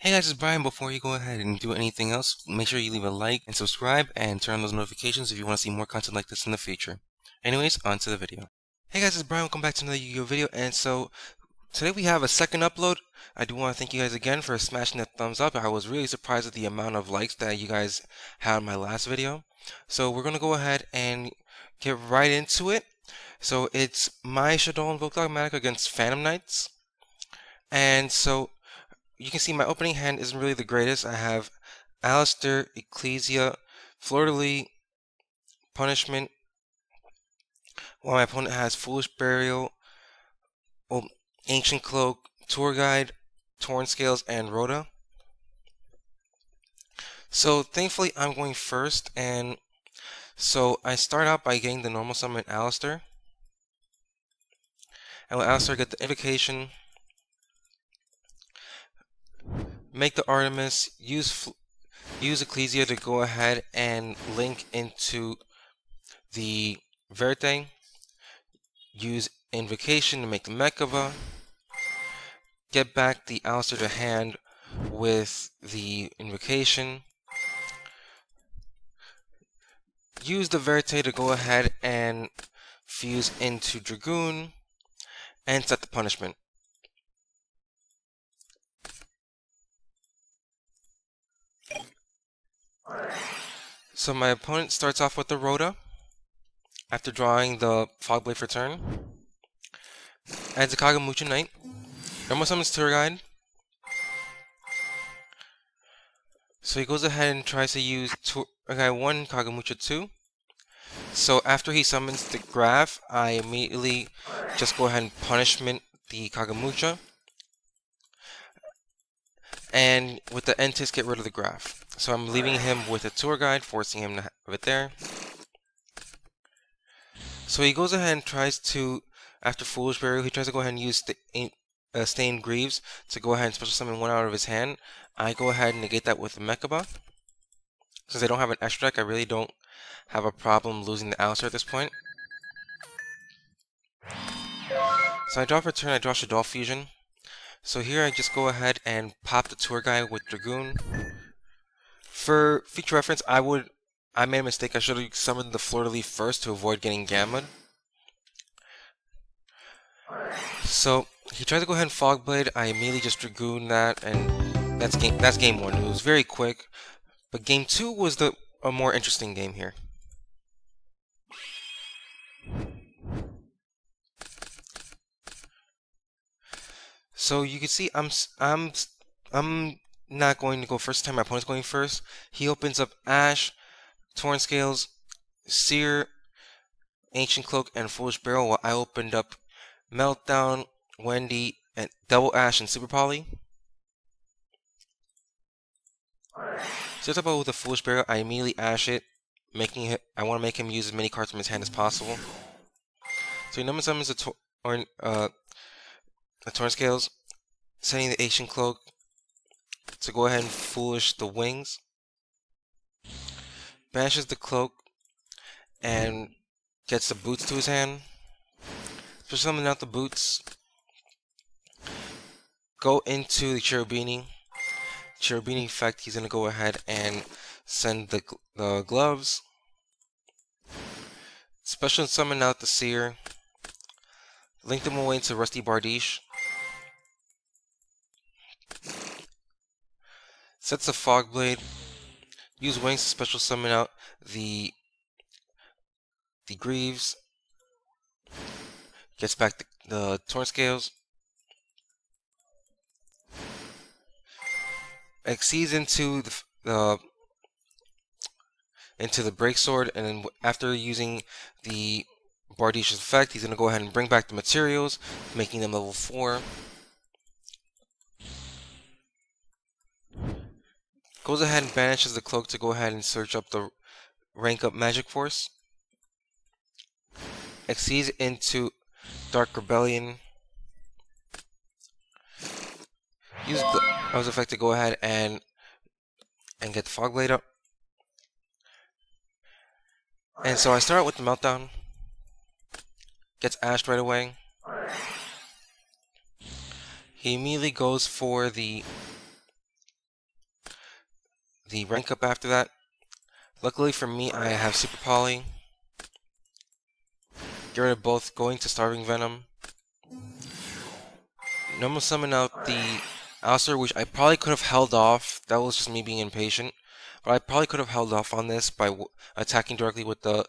Hey guys, it's Brian. Before you go ahead and do anything else, make sure you leave a like and subscribe and turn on those notifications if you want to see more content like this in the future. Anyways, on to the video. Hey guys, it's Brian. Welcome back to another Yu-Gi-Oh video. And so, today we have a second upload. I do want to thank you guys again for smashing that thumbs up. I was really surprised at the amount of likes that you guys had on my last video. So we're going to go ahead and get right into it. So it's my Shaddoll Invoked Dogmatika against Phantom Knights. And so, you can see my opening hand isn't really the greatest. I have Alistair, Ecclesia, Fleur-de-Lis, Punishment, while my opponent has Foolish Burial, Ancient Cloak, Tour Guide, Torn Scales, and Rhoda. So thankfully I'm going first, and so I start out by getting the normal summon Alistair. And with Alistair I get the Invocation, make the Artemis, use Ecclesia to go ahead and link into the Verte, use Invocation to make the Mechaba, get back the Alistair to hand with the Invocation, use the Verte to go ahead and fuse into Dragoon, and set the Punishment. So my opponent starts off with the Rhoda after drawing the Fog Blade for turn. Adds a Kagamucha Knight. Normal summons Tour Guide. So he goes ahead and tries to use one Kagamucha 2. So after he summons the Graph, I immediately just go ahead and Punishment the Kagamucha. And with the Entis, get rid of the Graph. So I'm leaving him with a Tour Guide, forcing him to have it there. So he goes ahead and tries to, after Foolish Burial, he tries to go ahead and use Stained Greaves to go ahead and special summon one out of his hand. I go ahead and negate that with the Mechaba. Since I don't have an extra deck, I really don't have a problem losing the Alistair at this point. So I draw for turn, I draw Shaddoll Fusion. So here I just go ahead and pop the Tour Guide with Dragoon. For future reference, I made a mistake. I should have summoned the Fleur-de-Lis first to avoid getting Gamma. So he tries to go ahead and Fog Blade. I immediately just Dragoon that, and that's game 1. It was very quick, but game 2 was a more interesting game here. So you can see I'm not going to go first time. My opponent's going first. He opens up Ash, Torn Scales, Seer, Ancient Cloak, and Foolish Barrel, while I opened up Meltdown, Wendy, and Double Ash and Super Poly. So about with the Foolish Barrel, I immediately Ash it, I want to make him use as many cards from his hand as possible. So he number summons a Torn Scales, setting the Ancient Cloak to go ahead and Foolish the Wings, banishes the Cloak, and gets the Boots to his hand. So summon out the Boots, go into the Cherubini. Cherubini effect, he's going to go ahead and send the Gloves, special summon out the Seer, link them away into Rusty Bardiche, sets a Fog Blade, use Wings to special summon out the Greaves, gets back the Torn Scales, exceeds into the Break Sword, and then after using the Bardiche's effect, he's going to go ahead and bring back the materials, making them level 4. Goes ahead and banishes the Cloak to go ahead and search up the rank up Magic Force. Exceeds into Dark Rebellion. Use Glow's effect to go ahead and get the Fog Blade up. And so I start with the Meltdown. Gets ashed right away. He immediately goes for the the rank up after that. Luckily for me, I have Super Poly. Get rid of both, going to Starving Venom. Normal summon out the Alistair, which I probably could have held off. That was just me being impatient. But I probably could have held off on this by attacking directly with the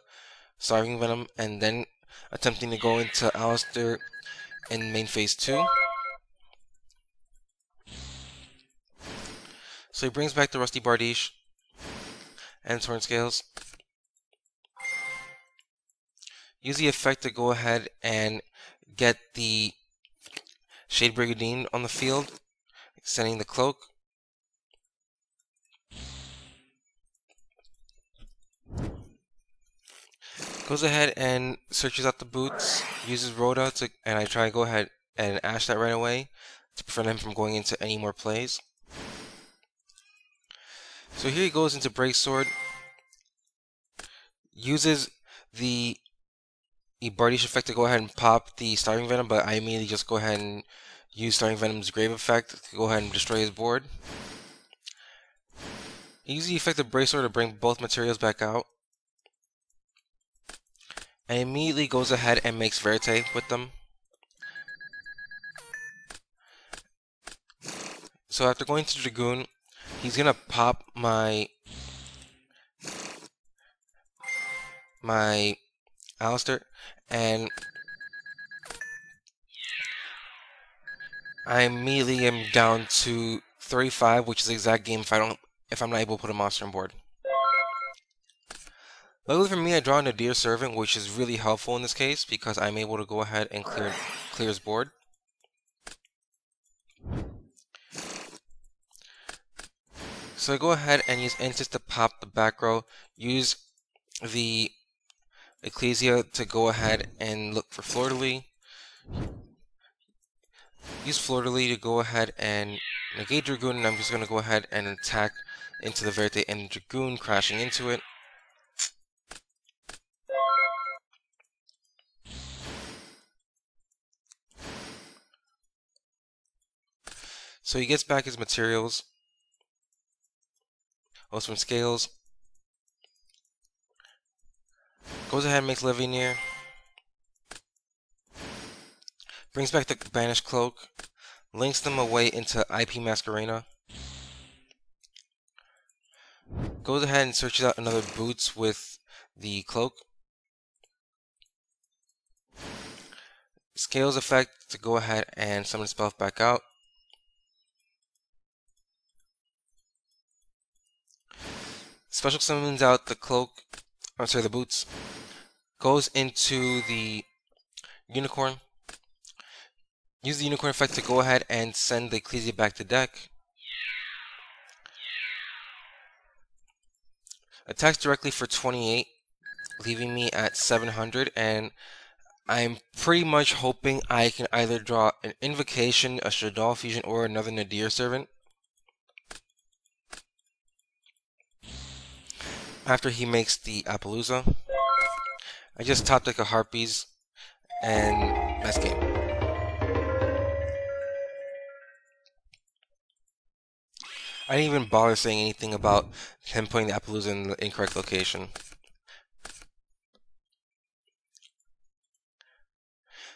Starving Venom and then attempting to go into Alistair in main phase 2. So he brings back the Rusty Bardiche and Torn Scales. Use the effect to go ahead and get the Shade Brigandine on the field, extending the cloak. Goes ahead and searches out the boots, uses Rhoda to, and I try to go ahead and ash that right away to prevent him from going into any more plays. So here he goes into Break Sword, uses the Bardiche effect to go ahead and pop the Starving Venom, but I immediately just go ahead and use Starving Venom's Grave effect to go ahead and destroy his board. He uses the effect of Break Sword to bring both materials back out, and immediately goes ahead and makes Verite with them. So after going to Dragoon, he's gonna pop my Alistair, and I immediately am down to 35, which is the exact game if I'm not able to put a monster on board. Luckily for me, I draw a Dear Servant, which is really helpful in this case because I'm able to go ahead and clear his board. So I go ahead and use Insist to pop the back row, use the Ecclesia to go ahead and look for Fleur-de-Lis. Use Fleur-de-Lis to go ahead and negate Dragoon, and I'm just going to go ahead and attack into the Verite and Dragoon crashing into it. So he gets back his materials, goes from Scales, goes ahead and makes Levineer, brings back the Banished Cloak, links them away into IP Masquerena, goes ahead and searches out another Boots with the Cloak, Scales effect to go ahead and summon spell back out, special summons out the Cloak, the Boots, goes into the Unicorn, use the Unicorn effect to go ahead and send the Ecclesia back to deck, attacks directly for 28, leaving me at 700, and I'm pretty much hoping I can either draw an Invocation, a Shaddoll Fusion, or another Nadir Servant after he makes the Appaloosa. I just top deck a Harpies, and that's game. I didn't even bother saying anything about him putting the Appaloosa in the incorrect location.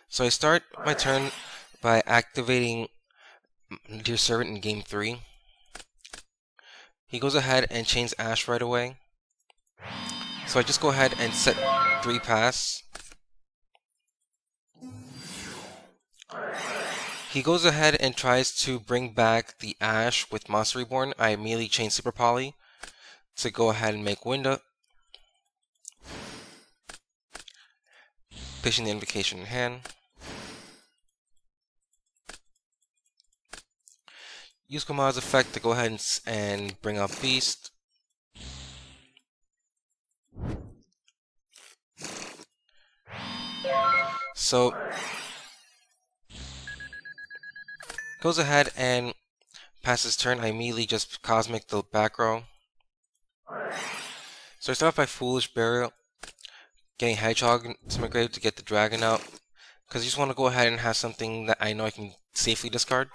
So I start my turn by activating Dear Servant in game 3. He goes ahead and chains Ash right away. So I just go ahead and set 3 pass. He goes ahead and tries to bring back the Ash with Monster Reborn. I immediately chain Super Poly to go ahead and make Winda, placing the Invocation in hand. Use Kamada's effect to go ahead and bring up Beast. So goes ahead and passes turn. I immediately just Cosmic the back row. So I start off by Foolish Burial, getting Hedgehog to my grave to get the Dragon out, because I just want to go ahead and have something that I know I can safely discard.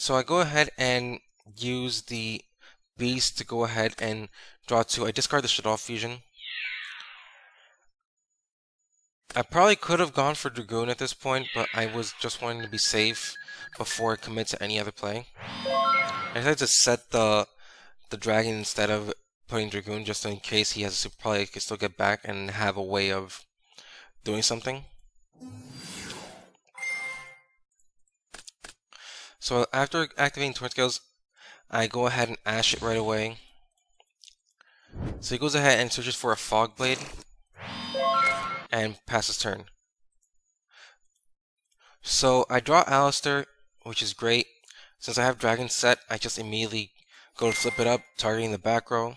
So I go ahead and use the beast to go ahead and draw 2. I discard the Shaddoll fusion. I probably could have gone for Dragoon at this point, but I was just wanting to be safe before I commit to any other play. I decided to set the dragon instead of putting Dragoon, just in case he has a super play, he can still get back and have a way of doing something. So after activating Torn Scales, I go ahead and Ash it right away. So he goes ahead and searches for a Fog Blade and passes turn. So I draw Alistair, which is great. Since I have Dragon set, I just immediately go to flip it up, targeting the back row.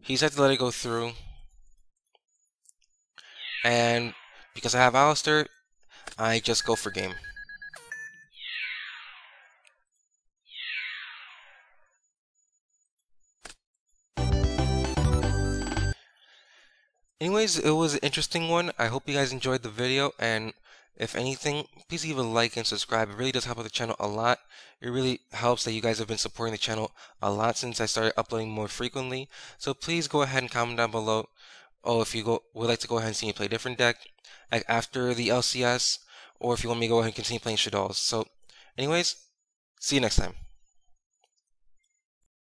He decided to let it go through. And because I have Alistair, I just go for game. Anyways, it was an interesting one. I hope you guys enjoyed the video, and if anything, please leave a like and subscribe. It really does help out the channel a lot. It really helps that you guys have been supporting the channel a lot since I started uploading more frequently. So please go ahead and comment down below. Oh, if you would like to go ahead and see me play a different deck, like after the LCS, or if you want me to go ahead and continue playing Shaddolls. So, anyways, see you next time.